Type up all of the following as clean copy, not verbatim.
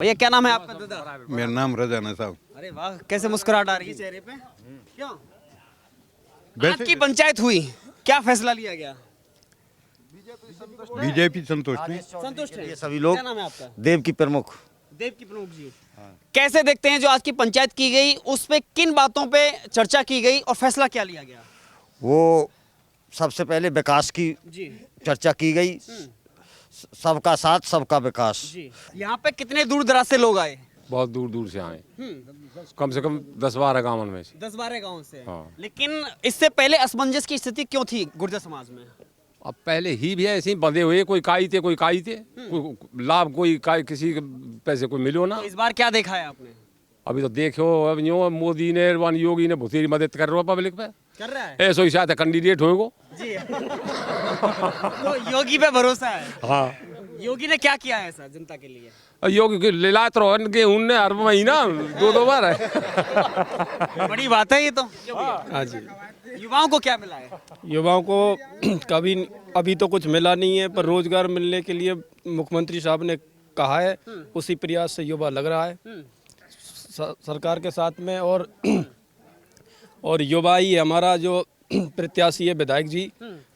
भैया क्या नाम है आपका दादा? मेरा नाम रजाना साहब। अरे वाह, कैसे मुस्कुराहट आ रही है चेहरे पे। क्यों? वैसे आपकी पंचायत हुई, क्या फैसला लिया गया? बीजेपी संतुष्ट है। संतुष्ट है सभी लोग। क्या नाम है आपका? देव की प्रमुख। देव की प्रमुख जी। कैसे देखते हैं जो आज की पंचायत की गई, उस पे किन बातों पे चर्चा की गई और फैसला क्या लिया गया? वो सबसे पहले विकास की जी चर्चा की गई। सबका साथ सबका विकास। जी। यहाँ पे कितने दूर दराज से लोग आए? बहुत दूर दूर से आए, कम से कम 10-12 गाँव में से। 10-12 गाँव से। हाँ। लेकिन इससे पहले असमंजस की स्थिति क्यों थी गुर्जर समाज में? अब पहले ही भी ऐसे ही बंधे हुए, कोई काई थे कोई लाभ, कोई काई, किसी के पैसे कोई मिलो ना। तो इस बार क्या देखा है आपने? अभी तो देखो, अब यूँ मोदी ने योगी ने बहुत ही मदद कर रहा है पब्लिक पे। कर रहा है ऐसा ही शायद कैंडिडेट होएगो। जी। तो योगी पे भरोसा है। हाँ, योगी ने क्या किया है ऐसा जनता के लिए? और योगी के लिलात रोहन के उनने हर महीना 2-2 बार है। बड़ी बात है ये तो। हाँ जी। युवाओं को क्या मिला है? युवाओं को कभी अभी तो कुछ मिला नहीं है, पर रोजगार मिलने के लिए मुख्यमंत्री साहब ने कहा है, उसी प्रयास से युवा लग रहा है सरकार के साथ में। और युवा ही हमारा जो प्रत्याशी है विधायक जी,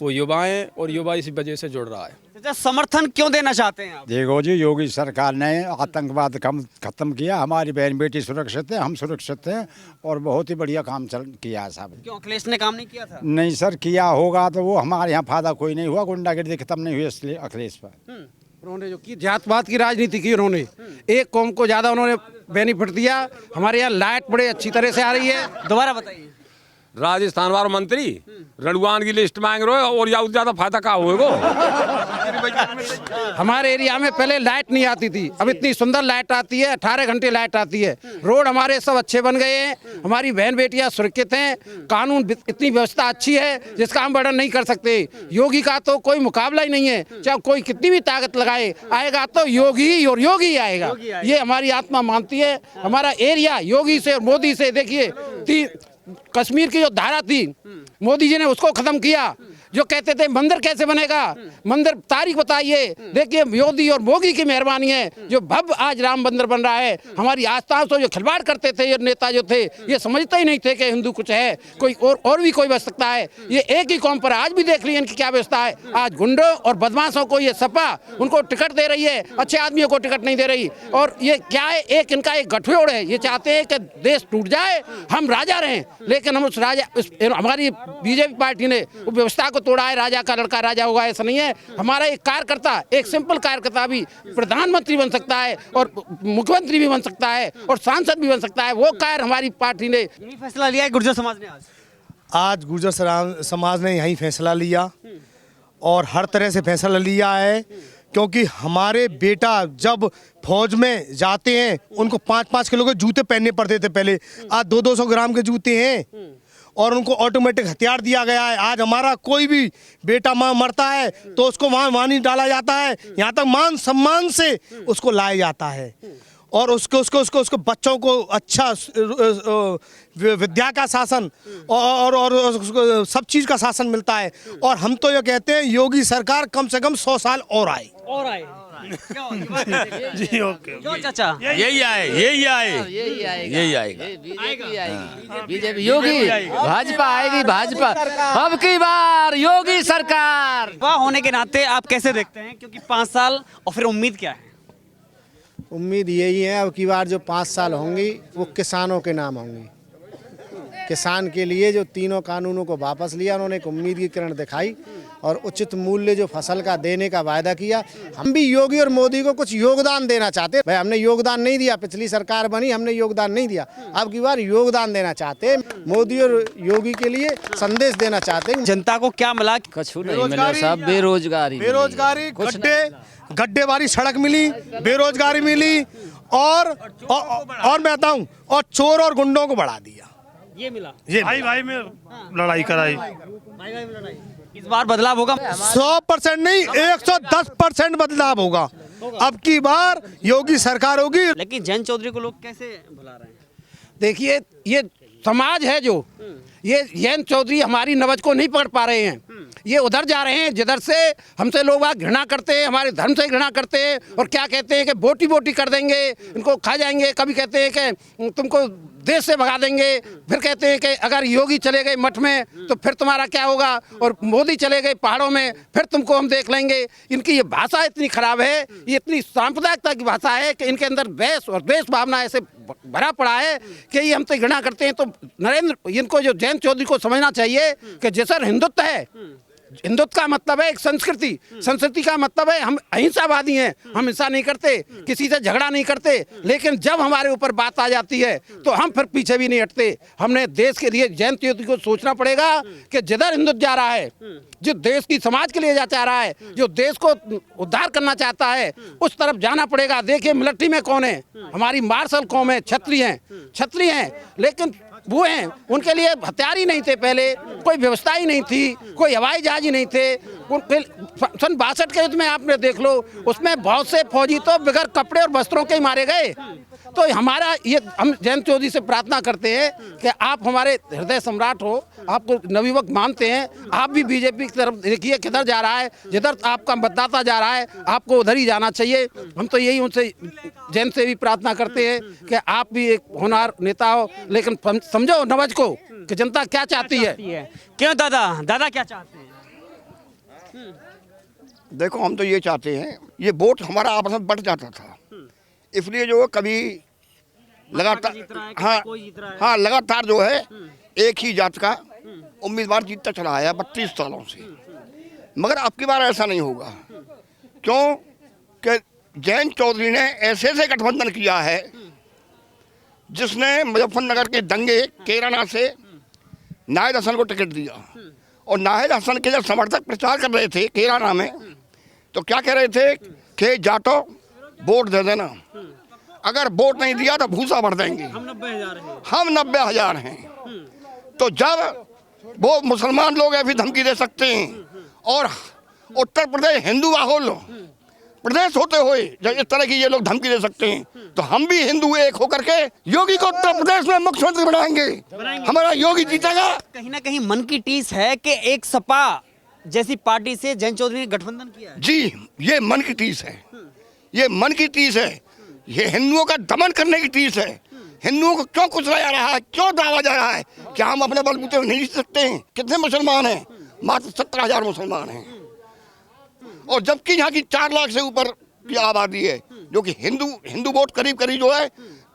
वो युवा हैं और युवा इसी वजह से जुड़ रहा है। अच्छा, समर्थन क्यों देना चाहते हैं आप? देखो जी, योगी सरकार ने आतंकवाद खत्म किया, हमारी बहन बेटी सुरक्षित है, हम सुरक्षित हैं और बहुत ही बढ़िया काम किया है साहब। क्यों अखिलेश ने काम नहीं किया था? नहीं सर, किया होगा तो वो हमारे यहाँ फायदा कोई नहीं हुआ, गुंडागिर्दी खत्म नहीं हुई इसलिए अखिलेश पर। उन्होंने जो की जातपात की राजनीति की, उन्होंने एक कौम को ज्यादा उन्होंने बेनिफिट दिया। हमारे यहाँ लाइट बड़े अच्छी तरह से आ रही है। दोबारा बताइए। राजस्थान वाला मंत्री रणुआन की लिस्ट मांग रहे हो और या ज्यादा फायदा का होएगो। हमारे एरिया में पहले लाइट नहीं आती थी, अब इतनी सुंदर लाइट आती है, 18 घंटे लाइट आती है। रोड हमारे सब अच्छे बन गए हैं, हमारी बहन बेटियां सुरक्षित हैं, कानून इतनी व्यवस्था अच्छी है जिसका हम वर्णन नहीं कर सकते। योगी का तो कोई मुकाबला ही नहीं है, चाहे कोई कितनी भी ताकत लगाए, आएगा तो योगी और योगी आएगा, ये हमारी आत्मा मानती है। हमारा एरिया योगी से और मोदी से, देखिए कश्मीर की जो धारा थी, मोदी जी ने उसको खत्म किया। जो कहते थे मंदिर कैसे बनेगा, मंदिर तारीख बताइए। देखिए मोदी और मोगी की मेहरबानी है जो भव्य आज राम मंदिर बन रहा है। हमारी आस्थाओं से जो खिलवाड़ करते थे ये नेता जो थे, ये समझते ही नहीं थे कि हिंदू कुछ है, कोई और भी कोई बच सकता है। ये एक ही कौम पर आज भी देख लीजिए इनकी क्या व्यवस्था है। आज गुंडों और बदमाशों को ये सपा उनको टिकट दे रही है, अच्छे आदमियों को टिकट नहीं दे रही। और ये क्या है, एक इनका एक गठजोड़ है। ये चाहते हैं कि देश टूट जाए, हम राजा रहें, लेकिन हम उस राजा हमारी बीजेपी पार्टी ने उस व्यवस्था तोड़ा है। राजा का लड़का राजा होगा ऐसा नहीं है। हमारा एक कार्यकर्ता, एक सिंपल कार्यकर्ता भी प्रधानमंत्री बन सकता है और मुख्यमंत्री भी बन सकता है और सांसद भी बन सकता है। वो कार्य हमारी पार्टी ने यही फैसला लिया है गुर्जर समाज ने आज गुर्जर समाज ने यही फैसला लिया और हर तरह से फैसला लिया है, क्योंकि हमारे बेटा जब फौज में जाते हैं उनको 5-5 किलो के जूते पहनने पड़ते थे पहले, आज 200-200 ग्राम के जूते हैं और उनको ऑटोमेटिक हथियार दिया गया है। आज हमारा कोई भी बेटा माँ मरता है तो उसको वहाँ नहीं डाला जाता है, यहाँ तक मान सम्मान से उसको लाया जाता है और उसको बच्चों को अच्छा विद्या का शासन और सब चीज़ का शासन मिलता है। और हम तो ये कहते हैं योगी सरकार कम से कम 100 साल और आए। जी ओके। क्यों चाचा? यही आएगा। बीजेपी योगी, भाजपा आएगी, भाजपा अब की बार योगी सरकार। युवा होने के नाते आप कैसे देखते हैं, क्योंकि 5 साल और फिर उम्मीद क्या है? उम्मीद यही है अब की बार जो 5 साल होंगी वो किसानों के नाम होंगी। किसान के लिए जो तीनों कानूनों को वापस लिया उन्होंने, एक उम्मीद की किरण दिखाई और उचित मूल्य जो फसल का देने का वायदा किया। हम भी योगी और मोदी को कुछ योगदान देना चाहते। भाई हमने योगदान नहीं दिया, पिछली सरकार बनी हमने योगदान नहीं दिया, अब की बार योगदान देना चाहते। मोदी और योगी के लिए संदेश देना चाहते। जनता को क्या मिला? कछु नहीं मिला साहब, बेरोजगारी, गड्ढे वाली सड़क मिली, बेरोजगारी मिली और मैं बताऊं, और चोर और गुंडों को बढ़ा दिया। ये मिला, ये भाई में लड़ाई कराई। भाई में लड़ाई। इस बार बदलाव होगा? 100% नहीं, 110% बदलाव होगा। अब की बार योगी सरकार होगी। लेकिन जयंत चौधरी को लोग कैसे भुला रहे हैं? देखिए ये समाज है जो ये जयंत चौधरी हमारी नवज को नहीं पकड़ पा रहे हैं। ये उधर जा रहे हैं जिधर से हमसे लोग बाग घृणा करते हैं, हमारे धर्म से घृणा करते हैं और क्या कहते हैं कि बोटी बोटी कर देंगे, इनको खा जाएंगे। कभी कहते हैं कि तुमको देश से भगा देंगे, फिर कहते हैं कि अगर योगी चले गए मठ में तो फिर तुम्हारा क्या होगा, और मोदी चले गए पहाड़ों में फिर तुमको हम देख लेंगे। इनकी ये भाषा इतनी खराब है, ये इतनी सांप्रदायिकता की भाषा है कि इनके अंदर द्वेष और देश भावना ऐसे भरा पड़ा है कि ये हमसे घृणा करते हैं। तो नरेंद्र इनको जो जयंत चौधरी को समझना चाहिए कि जैसा हिंदुत्व है, हिंदुत्व का मतलब है एक संस्कृति, संस्कृति का मतलब है हम अहिंसावादी हैं, हम हिंसा नहीं करते, किसी से झगड़ा नहीं करते। लेकिन जब हमारे ऊपर बात आ जाती है तो हम फिर पीछे भी नहीं हटते। हमने देश के लिए जयंत चौधरी को सोचना पड़ेगा कि जिधर हिंदुत्व जा रहा है, जो देश की समाज के लिए जा रहा है, जो देश को उद्धार करना चाहता है, उस तरफ जाना पड़ेगा। देखिए मिलिट्री में कौन है, हमारी मार्शल कौम है, छत्री हैं, लेकिन वो हैं उनके लिए हथियार ही नहीं थे, पहले कोई व्यवस्था ही नहीं थी, कोई हवाई जहाज ही नहीं थे। सन 62 के युद्ध में आपने देख लो, उसमें बहुत से फौजी तो बगैर कपड़े और वस्त्रों के ही मारे गए। तो हमारा ये हम जयंत चौधरी से प्रार्थना करते हैं कि आप हमारे हृदय सम्राट हो, आपको नवयुवक मानते हैं, आप भी बीजेपी की तरफ देखिए किधर जा रहा है, जिधर आपका मतदाता जा रहा है आपको उधर ही जाना चाहिए। हम तो यही उनसे जयंत से भी प्रार्थना करते हैं कि आप भी एक होनहार नेता हो, लेकिन समझो नवज को कि जनता क्या चाहती है। क्यों दादा क्या चाहते हैं? देखो हम तो ये चाहते हैं, ये वोट हमारा आपस में बढ़ जाता था, इसलिए जो कभी लगातार हाँ लगातार जो है एक ही जात का उम्मीदवार जीतता चला आया 32 सालों से। मगर अब की बार ऐसा नहीं होगा, क्यों कि जयंत चौधरी ने ऐसे गठबंधन किया है जिसने मुजफ्फरनगर के दंगे केराना से नाहिद हसन को टिकट दिया, और नाहिद हसन के जब समर्थक प्रचार कर रहे थे केराना में तो क्या कह रहे थे कि जाटो वोट दे देना, अगर वोट नहीं दिया तो भूसा भर देंगे, हम 90,000 हैं। तो जब वो मुसलमान लोग ऐसी धमकी दे सकते हैं और उत्तर प्रदेश हिंदू बाहुल प्रदेश होते हुए जब इस तरह की ये लोग धमकी दे सकते हैं, तो हम भी हिंदू एक होकर के योगी को उत्तर प्रदेश में मुख्यमंत्री बनाएंगे, हमारा योगी जीतेगा। कहीं ना कहीं मन की टीस है कि एक सपा जैसी पार्टी से जयंत चौधरी ने गठबंधन किया है। जी ये मन की टीस है, ये मन की टीस है, ये हिंदुओं का दमन करने की टीस है। हिंदुओं को क्यों कुचला जा रहा है, क्यों दावा जा रहा है? क्या हम अपने बलबूते नहीं जीत सकते हैं? कितने मुसलमान हैं? मात्र 17,000 मुसलमान हैं, और जबकि यहाँ की 4 लाख से ऊपर की आबादी है, जो कि हिंदू वोट करीब जो है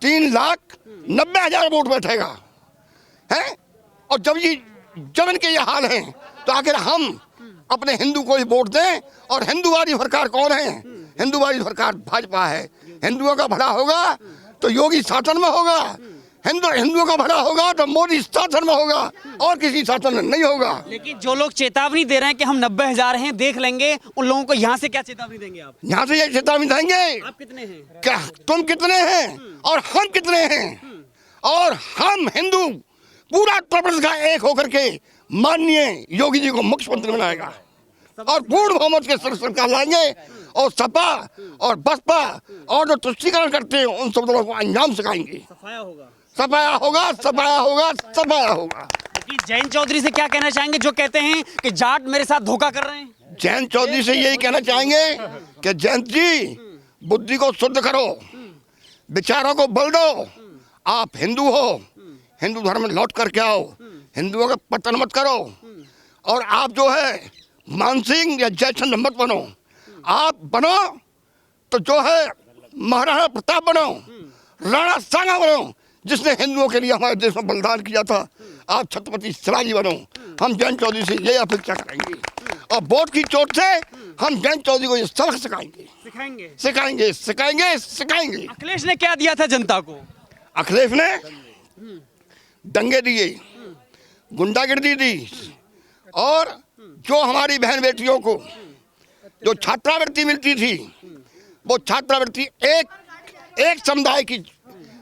3,90,000 वोट बैठेगा है। और जब इनके ये हाल हैं तो आखिर हम अपने हिंदू को ही वोट दें। और हिंदूवादी सरकार कौन है? हिंदूवादी सरकार भाजपा है। हिंदुओं का भला होगा तो योगी शासन में होगा, हिंदुओं का भला होगा तो मोदी शासन में होगा, और किसी शासन में नहीं होगा। लेकिन जो लोग चेतावनी दे रहे हैं कि हम 90,000 हैं, देख लेंगे, उन लोगों को यहाँ से क्या चेतावनी देंगे आप? यहाँ से ये चेतावनी देंगे, आप कितने हैं, क्या तुम कितने हैं और हम कितने हैं, और हम हिंदू पूरा उत्तर प्रदेश का एक होकर के माननीय योगी जी को मुख्यमंत्री बनाएगा और पूर्ण बहुमत के सरकार लाएंगे, और सपा और बसपा और जो तुष्टीकरण करते हैं उन सब लोगों को अंजाम सिखाएंगे। सफाया होगा। जयंत चौधरी से क्या कहना चाहेंगे जो कहते हैं कि जाट मेरे साथ धोखा कर रहे हैं? जयंत चौधरी से यही कहना चाहेंगे कि जयंत जी बुद्धि को शुद्ध करो, विचारों को बल दो, आप हिंदू हो, हिंदू धर्म में लौट करके आओ, हिंदुओं का पतन मत करो, और आप जो है मानसिंह या जयचंद मत बनो, आप बनो तो जो है महाराणा प्रताप बनो, राणा सांगा बनो, जिसने हिंदुओं के लिए हमारे देश में बलिदान किया था। आप छत्रपति शिवाजी बनो। हम जयंत चौधरी से यही अपेक्षा करेंगे, और वोट की चोट से हम जयंत चौधरी को ये सबक सिखाएंगे। अखिलेश ने क्या दिया था जनता को? अखिलेश ने दंगे दिए, गुंडागिर्दी दी, और जो हमारी बहन बेटियों को जो छात्रावृत्ति मिलती थी, वो छात्रावृत्ति एक समुदाय की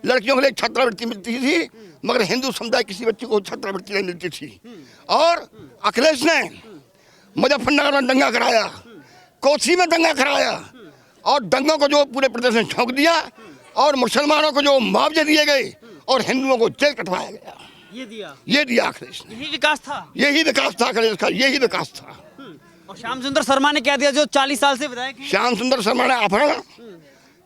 लड़कियों के लिए छात्रावृत्ति मिलती थी, मगर हिंदू समुदाय किसी बच्चे को छात्रावृत्ति नहीं मिलती थी। और अखिलेश ने मुजफ्फरनगर में दंगा कराया, कोसी में दंगा कराया, और दंगों को जो पूरे प्रदेश में झोंक दिया, और मुसलमानों को जो मुआवजे दिए गए और हिंदुओं को जेल कटवाया गया। ये दिया, ये दिया अखिलेश ने। यही विकास था। यही विकास था अखिलेश का, यही विकास था। और श्याम सुंदर शर्मा ने क्या दिया जो 40 साल से विधायक हैं? श्याम सुंदर शर्मा ने अपहरण,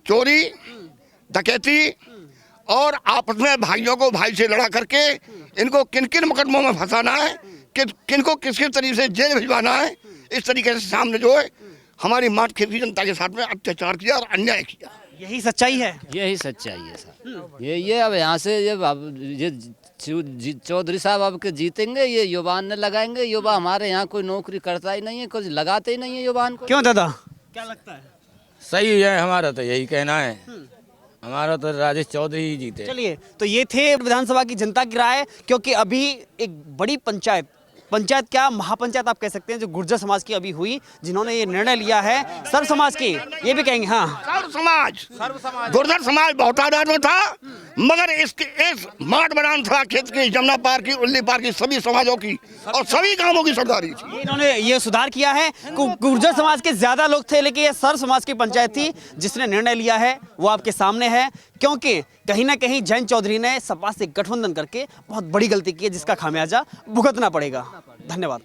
चोरी, डकैती और आपस में भाइयों को भाई से लड़ा करके इनको किन किन मुकदमों में फंसाना है, किन को किस किस तरीके से जेल भिजवाना है, इस तरीके से सामने जो है हमारी माट खेती जनता के साथ में अत्याचार किया और अन्याय किया। यही सच्चाई है। यही सच्चाई है सर। ये अब यहाँ से ये चौधरी साहब अब के जीतेंगे, ये युवान ने लगाएंगे। युवा हमारे यहाँ कोई नौकरी करता ही नहीं है, कुछ लगाते ही नहीं है युवान को। क्यों दादा, क्या लगता है? सही है, हमारा तो यही कहना है, हमारा तो राजेश चौधरी ही जीते। चलिए, तो ये थे विधानसभा की जनता की राय, क्योंकि अभी एक बड़ी पंचायत क्या महापंचायत आप कह सकते हैं जो गुर्जर समाज की अभी हुई, जिन्होंने ये निर्णय लिया है, सर्व समाज की ये भी कहेंगे। हाँ, सर्व समाज, गुर्जर समाज बहुत तादाद में था, मगर इस माठ विधानसभा क्षेत्र की, जमुना पार की, उल्ली पार की सभी समाजों की और सभी गांवों की सरदारी थी। इन्होंने ये सुधार किया है। गुर्जर समाज के ज्यादा लोग थे, लेकिन ये सर्व समाज की पंचायत थी जिसने निर्णय लिया है, वो आपके सामने है। क्योंकि कहीं ना कहीं जयंत चौधरी ने सपा से गठबंधन करके बहुत बड़ी गलती की है, जिसका खामियाजा भुगतना पड़ेगा। धन्यवाद।